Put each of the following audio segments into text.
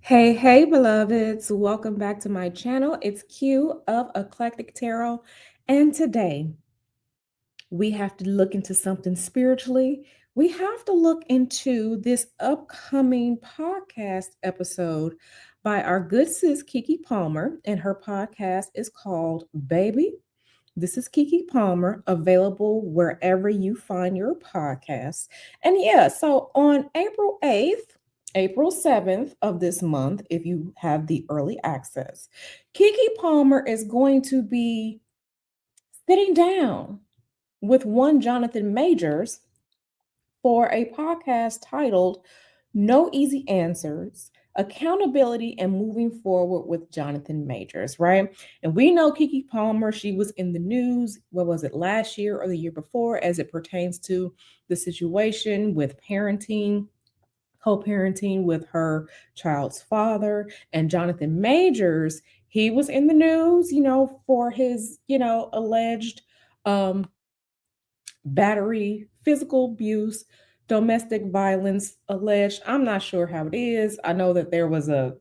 Hey, beloveds. Welcome back to my channel. It's Q of Eclectic Tarot. And today we have to look into something spiritually. We have to look into this upcoming podcast episode by our good sis Keke Palmer. And her podcast is called Baby. This is Keke Palmer, available wherever you find your podcasts. And yeah, so on April 8th, April 7th of this month, if you have the early access, Keke Palmer is going to be sitting down with one Jonathan Majors for a podcast titled No Easy Answers: Accountability and Moving Forward with Jonathan Majors, right? And we know Keke Palmer, she was in the news, what was it, last year or the year before, as it pertains to the situation with parenting, co-parenting with her child's father. And Jonathan Majors, he was in the news, for his, alleged um battery, physical abuse, domestic violence alleged. I'm not sure how it is. I know that there was a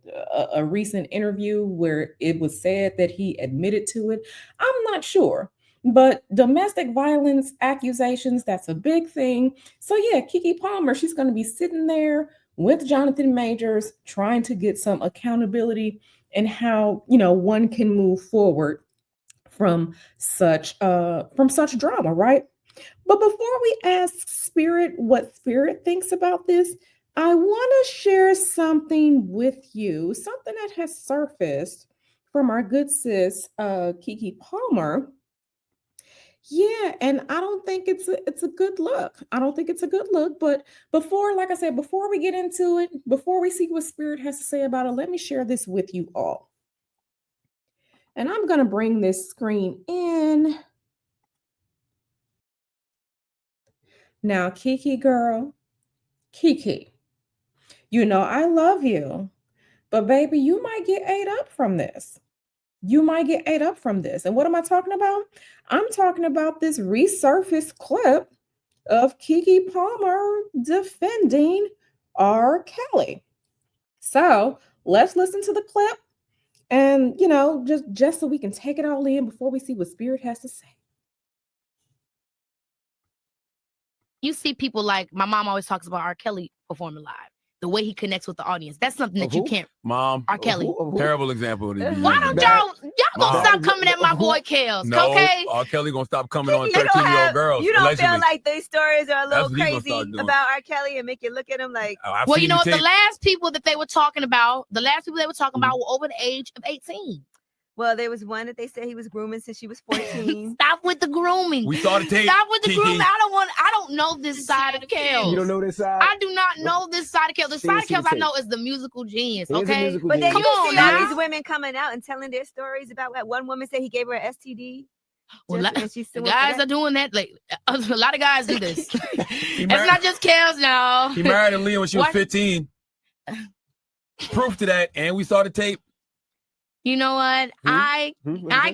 recent interview where it was said that he admitted to it. I'm not sure. But domestic violence accusations, that's a big thing. So yeah, Keke Palmer, she's going to be sitting there with Jonathan Majors trying to get some accountability and how, one can move forward from such drama, right? But before we ask Spirit what Spirit thinks about this, I want to share something with you, something that has surfaced from our good sis, Keke Palmer. Yeah, and I don't think it's a good look. I don't think it's a good look. But before, like I said, before we get into it, before we see what Spirit has to say about it, let me share this with you all. And I'm gonna bring this screen in. Now, Keke girl, Keke, I love you, but baby, you might get ate up from this. You might get ate up from this. And what am I talking about? I'm talking about this resurfaced clip of Keke Palmer defending R. Kelly. So let's listen to the clip and, just so we can take it all in before we see what Spirit has to say. You see people like my mom always talks about R. Kelly performing live. The way he connects with the audience. That's something that you can't. Mom. R. Kelly. Terrible example. Why don't y'all gonna stop coming at my boy Kels? No, okay? R. Kelly gonna stop coming on 13-year-old girls. You don't allegedly. feel like these stories are a little That's what he gonna crazy start doing. about R. Kelly and make you look at him like. Well, you know what? The last people that they were talking about, were over the age of 18. Well, there was one that they said he was grooming since she was 14. Stop with the grooming. We saw the tape. Stop with the Keke. grooming. I don't know this side of Kels. You don't know this side? I do not know this side of Kels. The side of Kels I know is the musical genius, okay? But then Come you on see now. all these women coming out and telling their stories about what one woman said he gave her an STD. Well, and she's the guys are doing that. Like a lot of guys do this. It's not just Kels now. He married Aaliyah when she was 15. Proof to that, and we saw the tape. You know what? I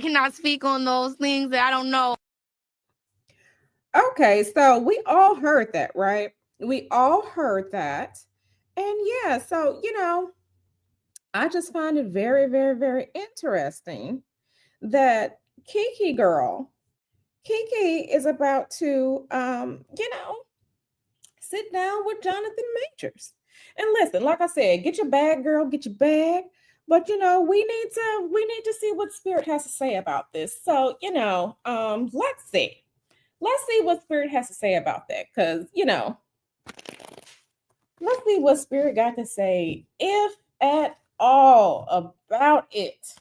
cannot speak on those things that I don't know. Okay, so we all heard that, right? We all heard that. And yeah, so, I just find it very, very, very interesting that Keke is about to, sit down with Jonathan Majors. And listen, like I said, get your bag, girl, get your bag. But we need to see what Spirit has to say about this. So, let's see. Let's see what Spirit has to say about that. Because, let's see what Spirit got to say, if at all, about it.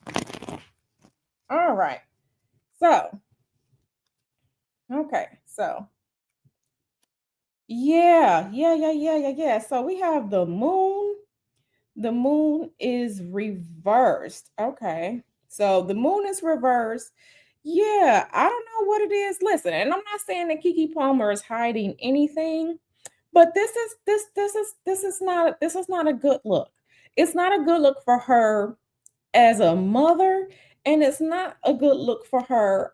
All right. So, okay. So, yeah. So we have the moon. The moon is reversed. Okay. So the moon is reversed. Yeah, I don't know what it is. Listen, and I'm not saying that Keke Palmer is hiding anything, but this is not a good look. It's not a good look for her as a mother, and it's not a good look for her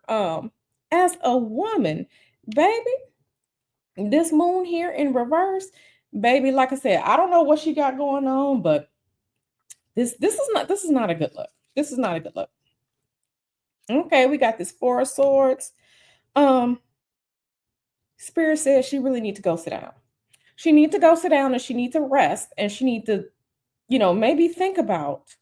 as a woman. Baby, this moon here in reverse, baby, like I said, I don't know what she got going on, but This is not a good look. This is not a good look. Okay, we got this Four of Swords. Um, Spirit says she really need to go sit down. She need to go sit down and she need to rest and she need to, maybe think about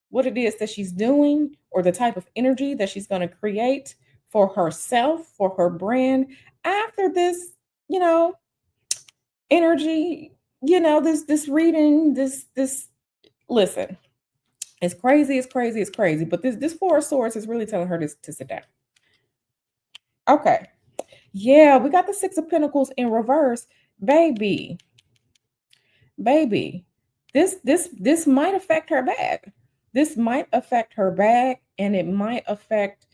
what it is that she's doing or the type of energy that she's going to create for herself, for her brand after this, you know, energy, this reading, this listen. It's crazy, it's crazy, it's crazy. But this Four of Swords is really telling her to sit down. Okay. Yeah, we got the Six of Pentacles in reverse. Baby, baby, this might affect her bag. This might affect her bag and it might affect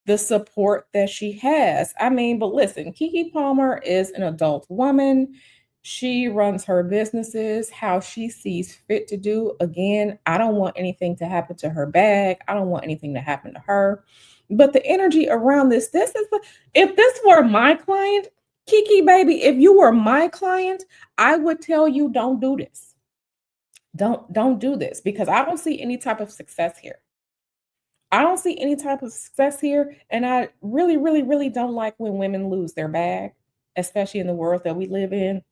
the support that she has. I mean, but listen, Keke Palmer is an adult woman. She runs her businesses how she sees fit to do. Again, I don't want anything to happen to her bag. I don't want anything to happen to her. But the energy around this is if this were my client, Keke baby, if you were my client, I would tell you don't do this. Don't do this because I don't see any type of success here. I don't see any type of success here. And I really, really, really don't like when women lose their bag, especially in the world that we live in.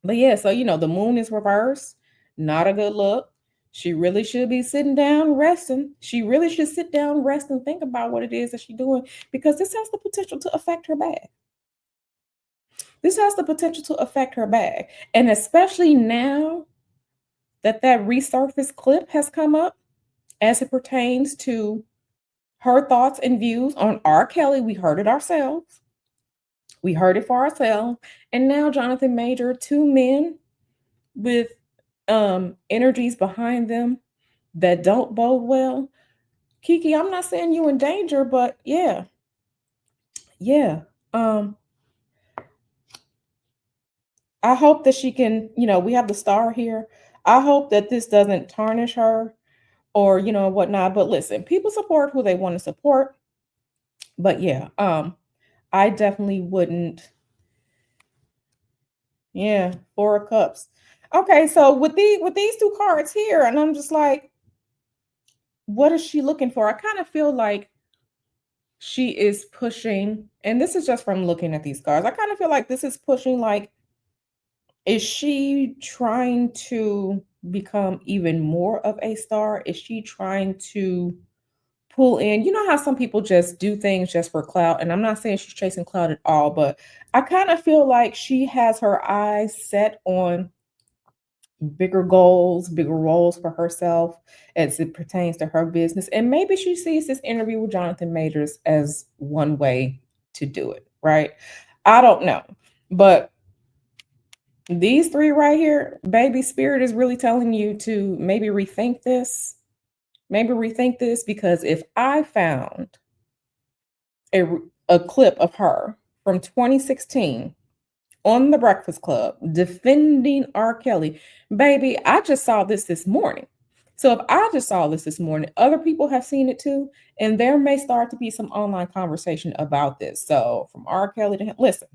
But yeah, so the moon is reversed. Not a good look. She really should be sitting down, resting. She really should sit down, rest, and think about what it is that she's doing because this has the potential to affect her bag. This has the potential to affect her bag. And especially now that resurface clip has come up as it pertains to her thoughts and views on R. Kelly. We heard it ourselves. We heard it for ourselves. And now Jonathan Major, two men with energies behind them that don't bode well. Keke, I'm not saying you in danger, but yeah. I hope that she can, we have the star here. I hope that this doesn't tarnish her or, whatnot. But listen, people support who they want to support. But yeah, I definitely wouldn't. Yeah, Four of Cups. Okay, so with these two cards here, and I'm just like, what is she looking for? I kind of feel like she is pushing, and this is just from looking at these cards. I kind of feel like this is pushing, like, is she trying to become even more of a star? Is she trying to pull in, how some people just do things just for clout? And I'm not saying she's chasing clout at all, but I kind of feel like she has her eyes set on bigger goals, bigger roles for herself as it pertains to her business. And maybe she sees this interview with Jonathan Majors as one way to do it, right? I don't know. But these three right here, baby, Spirit is really telling you to maybe rethink this. Maybe rethink this because if I found a clip of her from 2016 on The Breakfast Club defending R. Kelly, baby, I just saw this morning. So if I just saw this morning, other people have seen it too, and there may start to be some online conversation about this. So from R. Kelly to him, listen,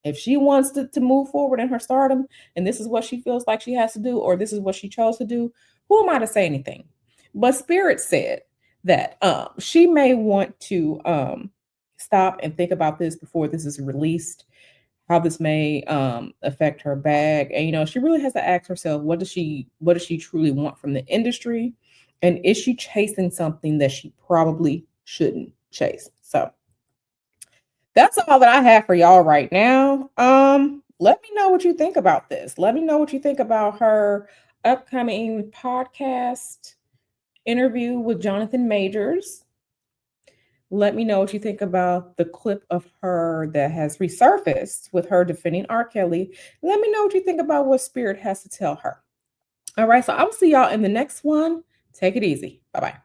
if she wants to move forward in her stardom, and this is what she feels like she has to do, or this is what she chose to do, who am I to say anything? But Spirit said that she may want to stop and think about this before this is released, how this may affect her bag. And she really has to ask herself, what does she truly want from the industry? And is she chasing something that she probably shouldn't chase? So that's all that I have for y'all right now. Let me know what you think about this. Let me know what you think about her upcoming podcast interview with Jonathan Majors. Let me know what you think about the clip of her that has resurfaced with her defending R. Kelly. Let me know what you think about what Spirit has to tell her. All right, so I will see y'all in the next one. Take it easy. Bye-bye.